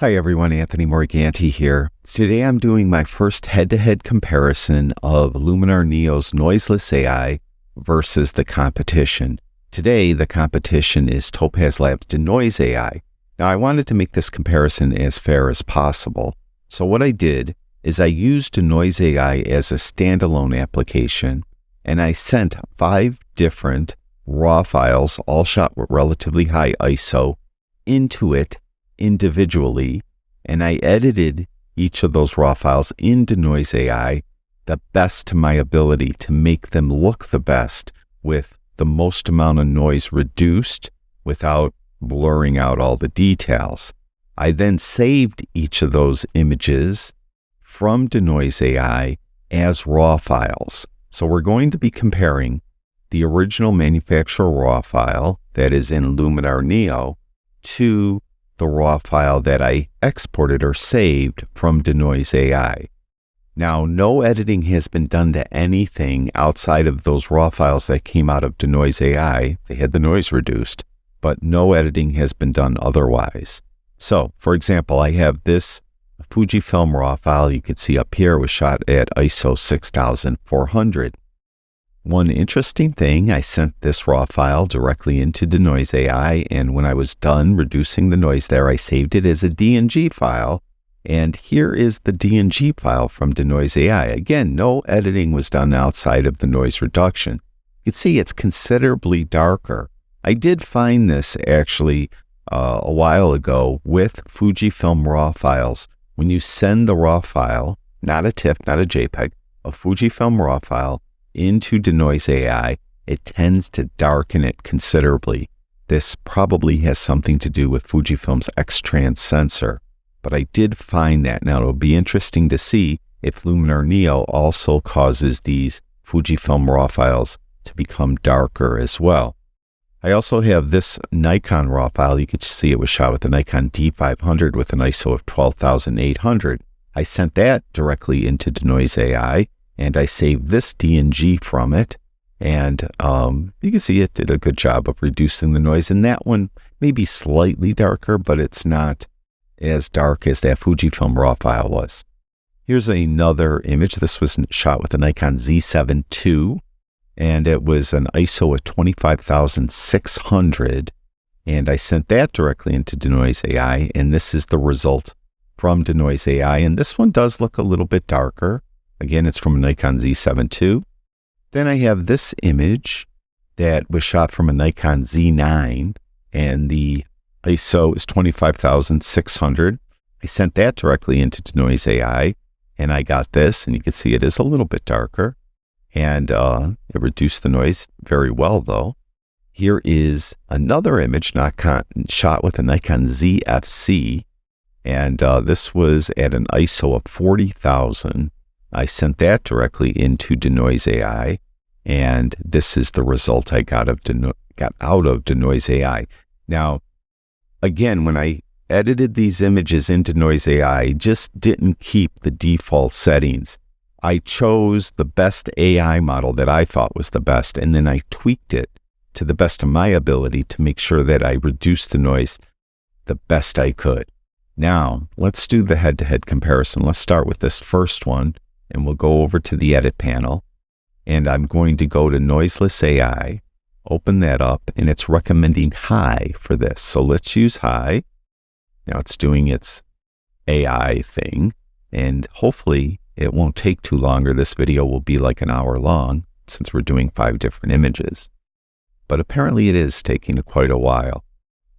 Hi everyone, Anthony Morganti here. Today I'm doing my first head-to-head comparison of Luminar Neo's Noiseless AI versus the competition. Today the competition is Topaz Denoise AI. Now I wanted to make this comparison as fair as possible. So what I did is I used Denoise AI as a standalone application, and I sent 5 different raw files, all shot with relatively high ISO, into it individually, and I edited each of those raw files in Denoise AI the best to my ability to make them look the best with the most amount of noise reduced without blurring out all the details. I then saved each of those images from Denoise AI as raw files. So we're going to be comparing the original manufacturer raw file that is in Luminar Neo to the raw file that I exported or saved from Denoise AI. Now, no editing has been done to anything outside of those raw files that came out of Denoise AI. They had the noise reduced, but no editing has been done otherwise. So, for example, I have this Fujifilm raw file you can see up here was shot at ISO 6400. One interesting thing, I sent this raw file directly into Denoise AI, and when I was done reducing the noise there, I saved it as a DNG file. And here is the DNG file from Denoise AI. Again, no editing was done outside of the noise reduction. You can see it's considerably darker. I did find this actually a while ago with Fujifilm raw files. When you send the raw file, not a TIFF, not a JPEG, a Fujifilm raw file, into Denoise AI, it tends to darken it considerably. This probably has something to do with Fujifilm's X-Trans sensor, but I did find that. Now it'll be interesting to see if Luminar Neo also causes these Fujifilm raw files to become darker as well. I also have this Nikon raw file. You can see it was shot with the Nikon D500 with an ISO of 12,800. I sent that directly into Denoise AI, and I saved this DNG from it, and you can see it did a good job of reducing the noise. And that one may be slightly darker, but it's not as dark as that Fujifilm raw file was. Here's another image. This was shot with a Nikon Z7 II, and it was an ISO of 25,600, and I sent that directly into Denoise AI, and this is the result from Denoise AI, and this one does look a little bit darker. Again, it's from a Nikon Z7 II. Then I have this image that was shot from a Nikon Z9, and the ISO is 25,600. I sent that directly into Denoise AI, and I got this, and you can see it is a little bit darker, and it reduced the noise very well, though. Here is another image shot with a Nikon ZFC, and this was at an ISO of 40,000. I sent that directly into Denoise AI, and this is the result I got out of Denoise AI. Now, again, when I edited these images in Denoise AI, I just didn't keep the default settings. I chose the best AI model that I thought was the best, and then I tweaked it to the best of my ability to make sure that I reduced the noise the best I could. Now, let's do the head-to-head comparison. Let's start with this first one, and we'll go over to the edit panel, and I'm going to go to Noiseless AI, open that up, and it's recommending high for this. So let's use high. Now it's doing its AI thing, and hopefully it won't take too long, or this video will be like an hour long since we're doing 5 different images. But apparently it is taking quite a while.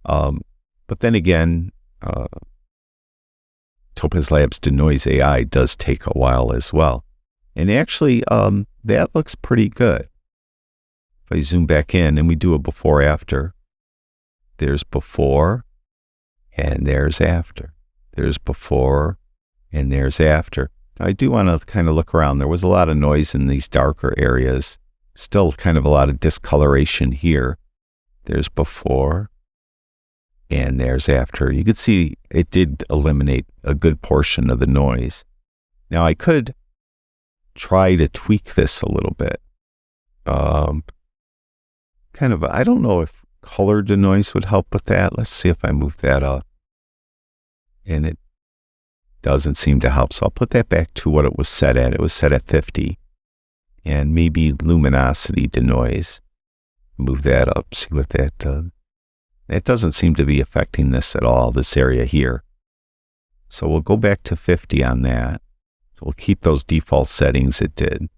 But then again, Topaz Labs Denoise AI does take a while as well. And actually, that looks pretty good. If I zoom back in and we do a before after, there's before and there's after. There's before and there's after. Now, I do want to kind of look around. There was a lot of noise in these darker areas. Still kind of a lot of discoloration here. There's before and there's after. You could see it did eliminate a good portion of the noise. Now I could try to tweak this a little bit. I don't know if color denoise would help with that. Let's see if I move that up. and it doesn't seem to help. So I'll put that back to what it was set at. It was set at 50. And maybe luminosity denoise. Move that up, see what that does. It doesn't seem to be affecting this at all, this area here. So we'll go back to 50 on that. So we'll keep those default settings it did.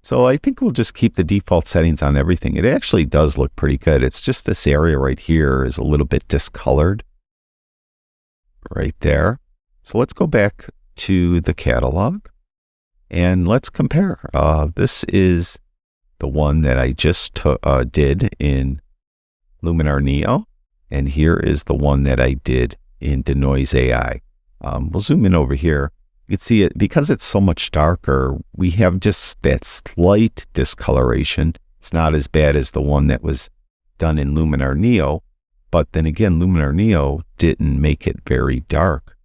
So I think we'll just keep the default settings on everything. It actually does look pretty good. It's just this area right here is a little bit discolored. Right there. So let's go back to the catalog and let's compare. This is the one that I just did in Luminar Neo, and here is the one that I did in Denoise AI. We'll zoom in over here. You can see it, because it's so much darker, we have just that slight discoloration. It's not as bad as the one that was done in Luminar Neo, but then again, Luminar Neo didn't make it very dark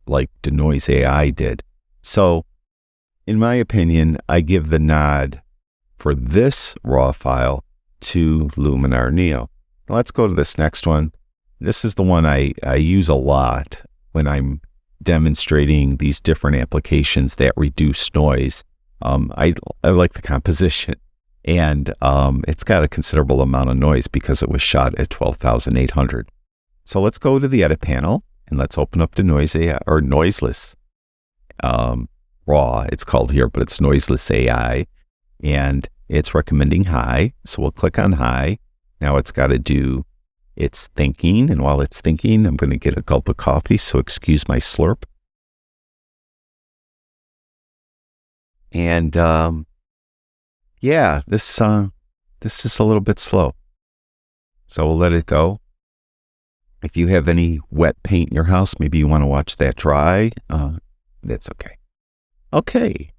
like Denoise AI did. So, in my opinion, I give the nod for this raw file to Luminar Neo. Now let's go to this next one. This is the one I use a lot when I'm demonstrating these different applications that reduce noise. I like the composition, and it's got a considerable amount of noise because it was shot at 12,800. So let's go to the edit panel and let's open up Denoise AI, or Noiseless. Raw, it's called here, but it's Noiseless AI, and it's recommending high. So we'll click on high. Now it's got to do its thinking, and while it's thinking, I'm going to get a gulp of coffee, so excuse my slurp. And yeah, this is a little bit slow, so we'll let it go. If you have any wet paint in your house, maybe you want to watch that dry. That's okay. Okay,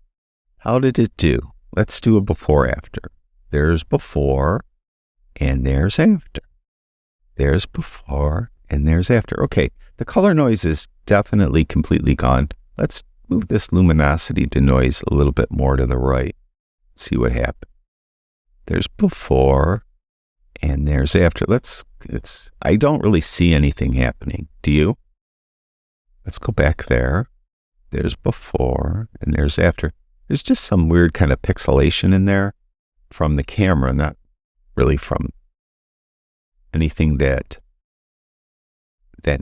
how did it do? Let's do a before after. There's before and there's after. There's before and there's after. Okay, the color noise is definitely completely gone. Let's move this luminosity denoise a little bit more to the right. See what happens. There's before and there's after. I don't really see anything happening. Do you? Let's go back there. There's before and there's after. There's just some weird kind of pixelation in there from the camera, not really from anything that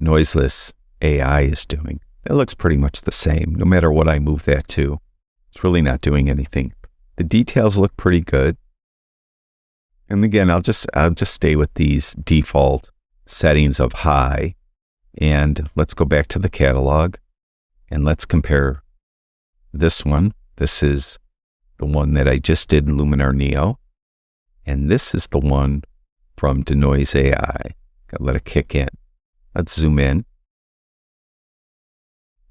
Noiseless AI is doing. It looks pretty much the same, no matter what I move that to. It's really not doing anything. The details look pretty good. And again, I'll just stay with these default settings of high. And let's go back to the catalog and let's compare this one. This is the one that I just did in Luminar Neo. And this is the one from Denoise AI. Gotta let it kick in. Let's zoom in.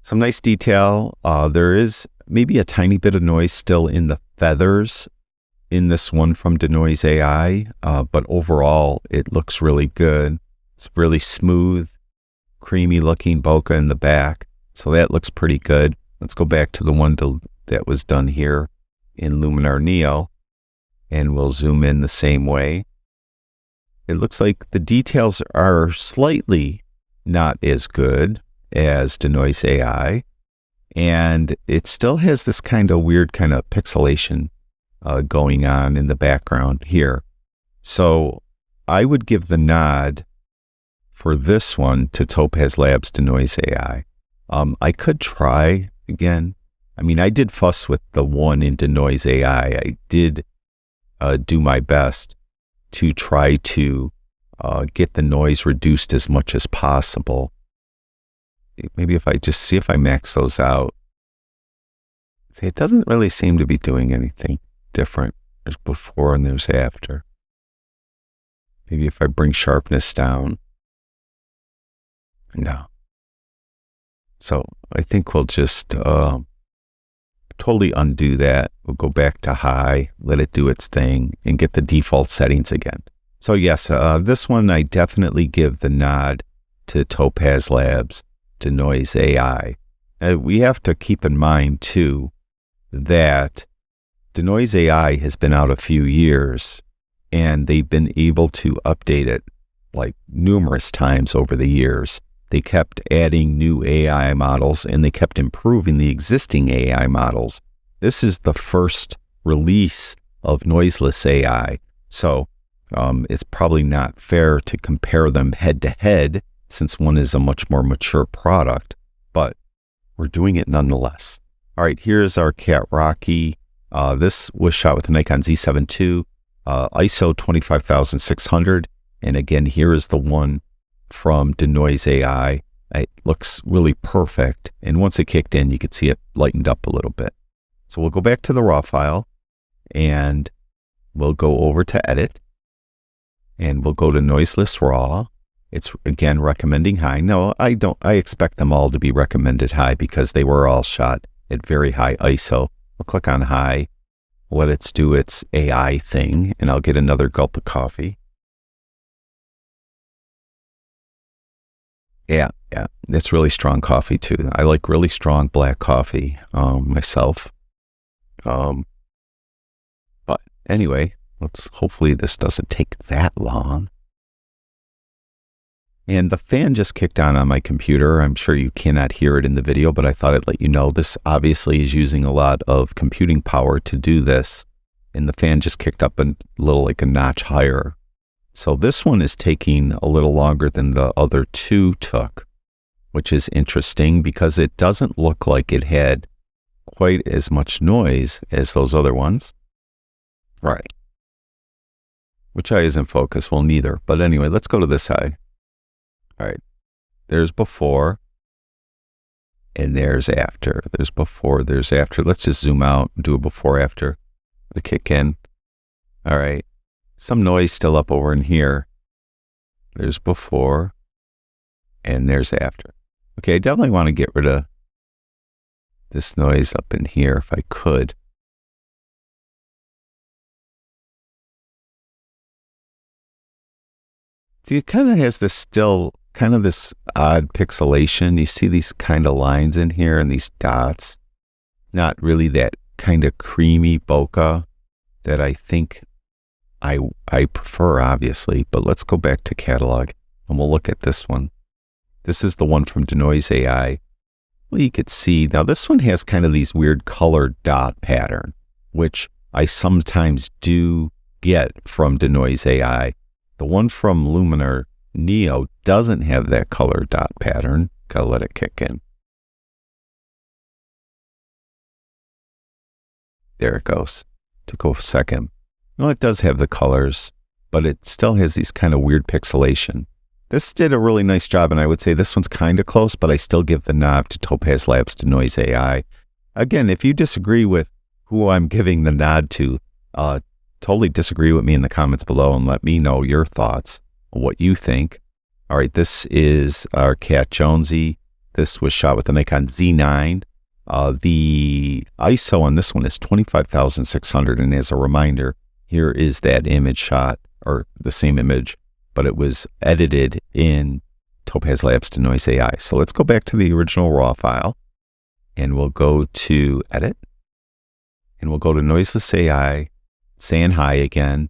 Some nice detail. There is maybe a tiny bit of noise still in the feathers in this one from Denoise AI, but overall it looks really good. It's really smooth, creamy looking bokeh in the back, so that looks pretty good. Let's go back to the one that was done here in Luminar Neo, and we'll zoom in the same way. It looks like the details are slightly not as good as Denoise AI, and it still has this kind of weird kind of pixelation going on in the background here. So I would give the nod for this one to Topaz Labs Denoise AI. I could try again. I mean, I did fuss with the one in Denoise AI. I did do my best to try to get the noise reduced as much as possible. Maybe if I just see if I max those out. See, it doesn't really seem to be doing anything different. There's before and there's after. Maybe if I bring sharpness down. No. So I think we'll just totally undo that. We'll go back to high, let it do its thing, and get the default settings again. So yes, this one I definitely give the nod to Topaz Labs Denoise AI. We have to keep in mind too that Denoise AI has been out a few years, and they've been able to update it like numerous times over the years. they kept adding new AI models and they kept improving the existing AI models. This is the first release of Noiseless AI. So it's probably not fair to compare them head to head since one is a much more mature product, but we're doing it nonetheless. All right, here's our Cat Rocky. This was shot with a Nikon Z7 II, ISO 25600. And again, here is the one from Denoise AI. It looks really perfect. And once it kicked in, you could see it lightened up a little bit. So we'll go back to the raw file and we'll go over to edit and we'll go to Noiseless Raw. It's again recommending high. No, I expect them all to be recommended high because they were all shot at very high ISO. I'll click on high, let it do its AI thing, and I'll get another gulp of coffee. Yeah, it's really strong coffee too. I like really strong black coffee myself. But anyway, hopefully this doesn't take that long. And the fan just kicked on my computer. I'm sure you cannot hear it in the video, but I thought I'd let you know. This obviously is using a lot of computing power to do this. And the fan just kicked up a little, like a notch higher. So this one is taking a little longer than the other two took, which is interesting because it doesn't look like it had quite as much noise as those other ones. Right. Which eye is in focus? Well, neither. But anyway, let's go to this eye. All right, there's before, and there's after. There's before, there's after. Let's just zoom out and do a before, after, the kick in. All right, some noise still up over in here. There's before, and there's after. Okay, I definitely want to get rid of this noise up in here if I could. See, it kind of has this still, kind of this odd pixelation. You see these kind of lines in here and these dots. Not really that kind of creamy bokeh that I think I prefer, obviously. But let's go back to catalog and we'll look at this one. This is the one from Denoise AI. Well, you could see, now this one has kind of these weird colored dot pattern, which I sometimes do get from Denoise AI. The one from Luminar Neo doesn't have that color dot pattern. Gotta let it kick in. There it goes. Took a second. No, it does have the colors, but it still has these kind of weird pixelation. This did a really nice job, and I would say this one's kind of close, but I still give the nod to Topaz Labs Denoise AI. Again, if you disagree with who I'm giving the nod to, totally disagree with me in the comments below and let me know your thoughts, what you think. All right, this is our Cat Jonesy. This was shot with the Nikon Z9. The ISO on this one is 25,600, and as a reminder, here is that image shot, or the same image, but it was edited in Topaz Labs Denoise AI. So let's go back to the original RAW file, and we'll go to Edit, and we'll go to Noiseless AI, saying high again,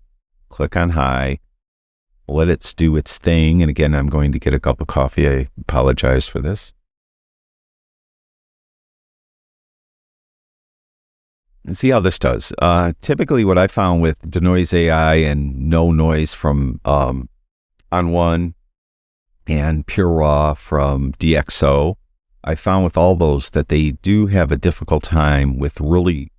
click on high, let it do its thing. And again, I'm going to get a cup of coffee. I apologize for this. And see how this does. Typically what I found with Denoise AI and no noise from On One and Pure Raw from DxO, I found with all those that they do have a difficult time with really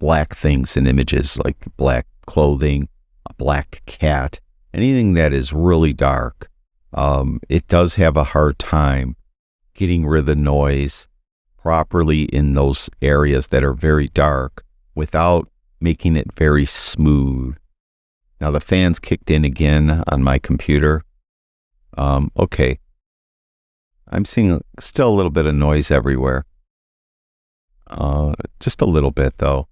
black things in images, like black clothing, a black cat, anything that is really dark. It does have a hard time getting rid of the noise properly in those areas that are very dark without making it very smooth. Now the fan's kicked in again on my computer. Okay. I'm seeing still a little bit of noise everywhere. Just a little bit though.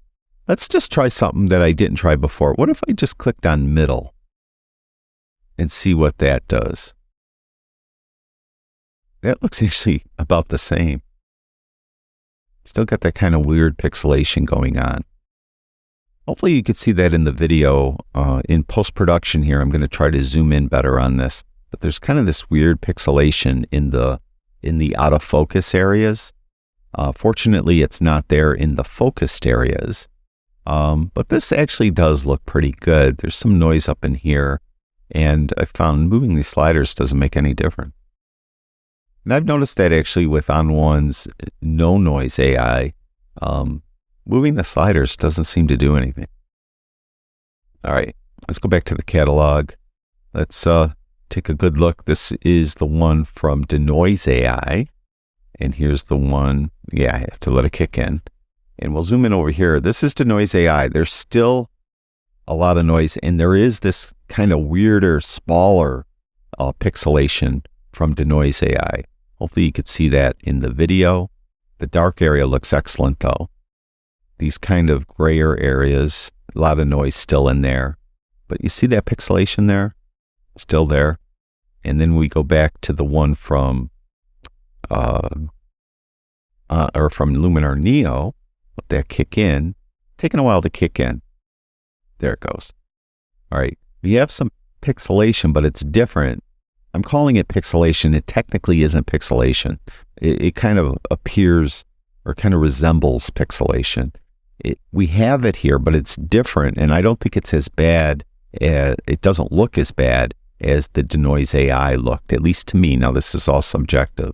Let's just try something that I didn't try before. What if I just clicked on middle and see what that does? That looks actually about the same. Still got that kind of weird pixelation going on. Hopefully you could see that in the video. In post-production here, I'm going to try to zoom in better on this. But there's kind of this weird pixelation in the in the out of focus areas. Fortunately, it's not there in the focused areas. But this actually does look pretty good. There's some noise up in here, and I found moving these sliders doesn't make any difference. And I've noticed that actually with On1's no noise AI, moving the sliders doesn't seem to do anything. All right, let's go back to the catalog. Let's take a good look. This is the one from Denoise AI. And here's the one, yeah, I have to let it kick in. And we'll zoom in over here. This is Denoise AI. There's still a lot of noise, and there is this kind of weirder, smaller pixelation from Denoise AI. Hopefully you could see that in the video. The dark area looks excellent though. These kind of grayer areas, a lot of noise still in there. But you see that pixelation there? Still there. And then we go back to the one from Luminar Neo. Let that kick in. Taking a while to kick in. There it goes. All right. We have some pixelation, but it's different. I'm calling it pixelation. It technically isn't pixelation. It kind of appears or kind of resembles pixelation. We have it here, but it's different, and I don't think it's as bad. It doesn't look as bad as the Denoise AI looked, at least to me. Now, this is all subjective.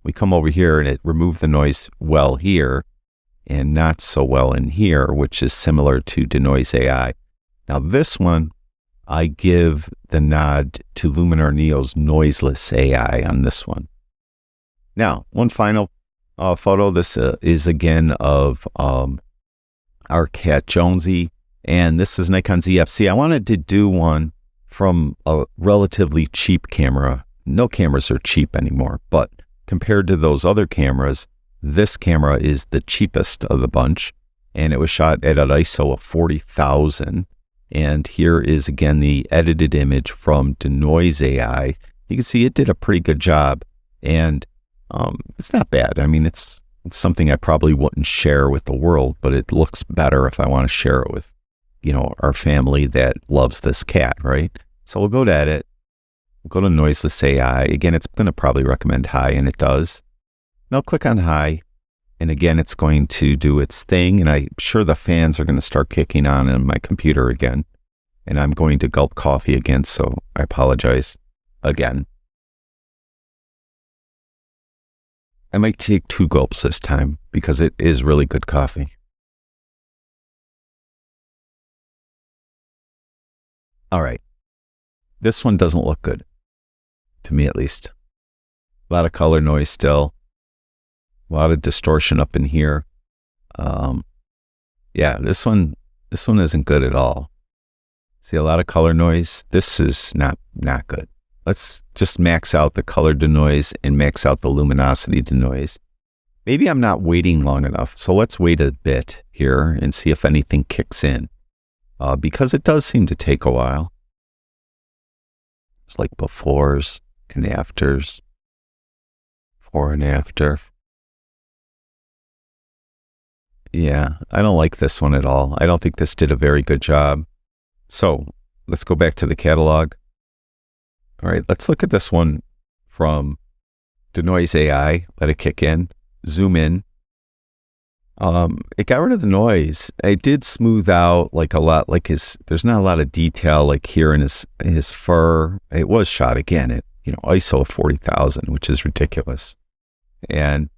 We come over here, and it removed the noise well here and not so well in here, which is similar to Denoise AI. Now, this one, I give the nod to Luminar Neo's Noiseless AI on this one. Now, one final photo. This is again of our cat Jonesy, and this is Nikon ZFC. I wanted to do one from a relatively cheap camera. No cameras are cheap anymore, but compared to those other cameras, this camera is the cheapest of the bunch, and it was shot at an ISO of 40,000. And here is again the edited image from Denoise AI. You can see it did a pretty good job, and it's not bad. I mean, it's something I probably wouldn't share with the world, but it looks better if I want to share it with, our family that loves this cat, right? So we'll go to edit. We'll go to Noiseless AI. Again, it's going to probably recommend high, and it does. Now click on high, and again, it's going to do its thing, and I'm sure the fans are going to start kicking on in my computer again, and I'm going to gulp coffee again, so I apologize again. I might take 2 gulps this time because it is really good coffee. All right. This one doesn't look good, to me at least. A lot of color noise still. A lot of distortion up in here. Yeah, this one isn't good at all. See a lot of color noise. This is not good. Let's just max out the color denoise and max out the luminosity denoise. Maybe I'm not waiting long enough, so let's wait a bit here and see if anything kicks in, because it does seem to take a while. It's like befores and afters, before and after. Yeah, I don't like this one at all. I don't think this did a very good job. So let's go back to the catalog. All right, let's look at this one from Denoise AI. Let it kick in. Zoom in. It got rid of the noise. It did smooth out like a lot, like there's not a lot of detail like here in his fur. It was shot again at, ISO of 40,000, which is ridiculous. And,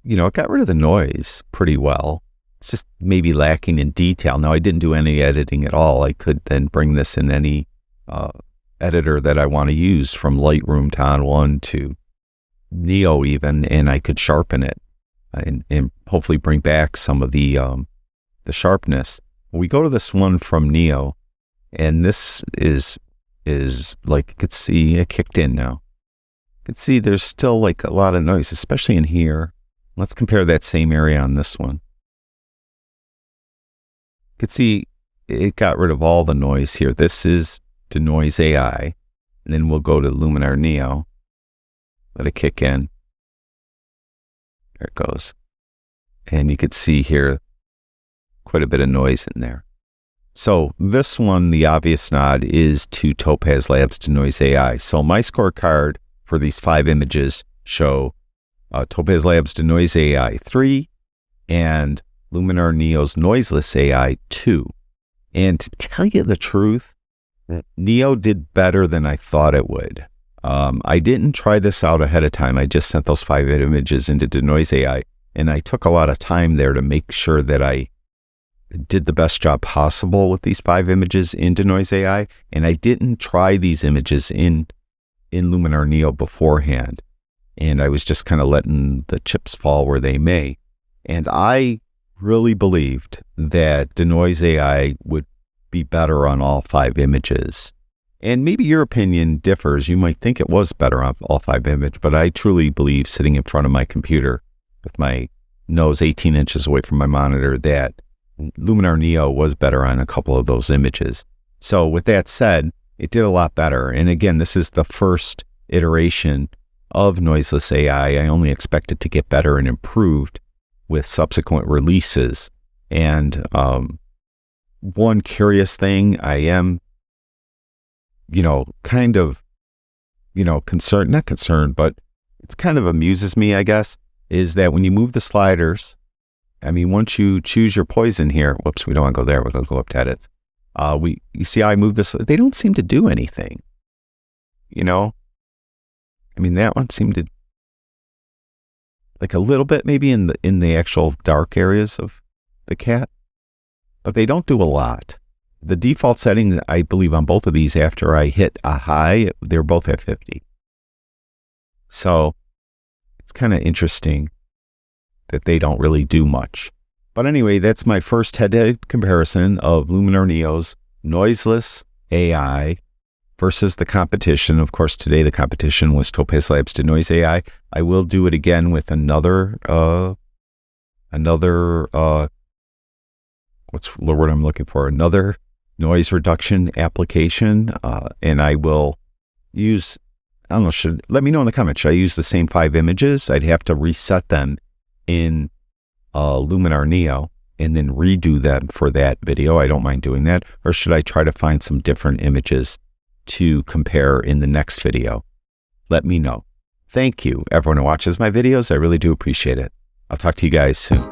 it got rid of the noise pretty well. It's just maybe lacking in detail. Now, I didn't do any editing at all. I could then bring this in any editor that I want to use, from Lightroom to On1 to Neo even, and I could sharpen it and hopefully bring back some of the sharpness. We go to this one from Neo, and this is like, you could see it kicked in now. You can see there's still like a lot of noise, especially in here. Let's compare that same area on this one. You can see it got rid of all the noise here. This is Denoise AI, and then we'll go to Luminar Neo. Let it kick in. There it goes. And you can see here quite a bit of noise in there. So this one, the obvious nod is to Topaz Labs Denoise AI. So my scorecard for these 5 images show Topaz Labs Denoise AI 3 and Luminar Neo's Noiseless AI 2. And to tell you the truth, Neo did better than I thought it would. I didn't try this out ahead of time. I just sent those 5 images into Denoise AI, and I took a lot of time there to make sure that I did the best job possible with these 5 images in Denoise AI, and I didn't try these images in Luminar Neo beforehand. And I was just kind of letting the chips fall where they may. And I really believed that Denoise AI would be better on all 5 images. And maybe your opinion differs. You might think it was better on all 5 images, but I truly believe, sitting in front of my computer with my nose 18 inches away from my monitor, that Luminar Neo was better on a couple of those images. So with that said, it did a lot better. And again, this is the first iteration of Noiseless AI. I only expect it to get better and improved with subsequent releases. And one curious thing I am, kind of, concerned, not concerned, but it's kind of amuses me, I guess, is that when you move the sliders, once you choose your poison here, whoops, we don't want to go there. We're going to go up to edits. You see how I move this? They don't seem to do anything, that one seemed to, like a little bit maybe in the actual dark areas of the cat, but they don't do a lot. The default setting, I believe, on both of these, after I hit a high, they're both at 50. So it's kind of interesting that they don't really do much. But anyway, that's my first head-to-head comparison of Luminar Neo's Noiseless AI versus the competition. Of course, today the competition was Topaz Labs Denoise AI. I will do it again with another what's the word I'm looking for? Another noise reduction application. And I will use, I don't know, let me know in the comments. Should I use the same 5 images? I'd have to reset them in Luminar Neo and then redo them for that video. I don't mind doing that. Or should I try to find some different images to compare in the next video? Let me know. Thank you, everyone who watches my videos. I really do appreciate it. I'll talk to you guys soon.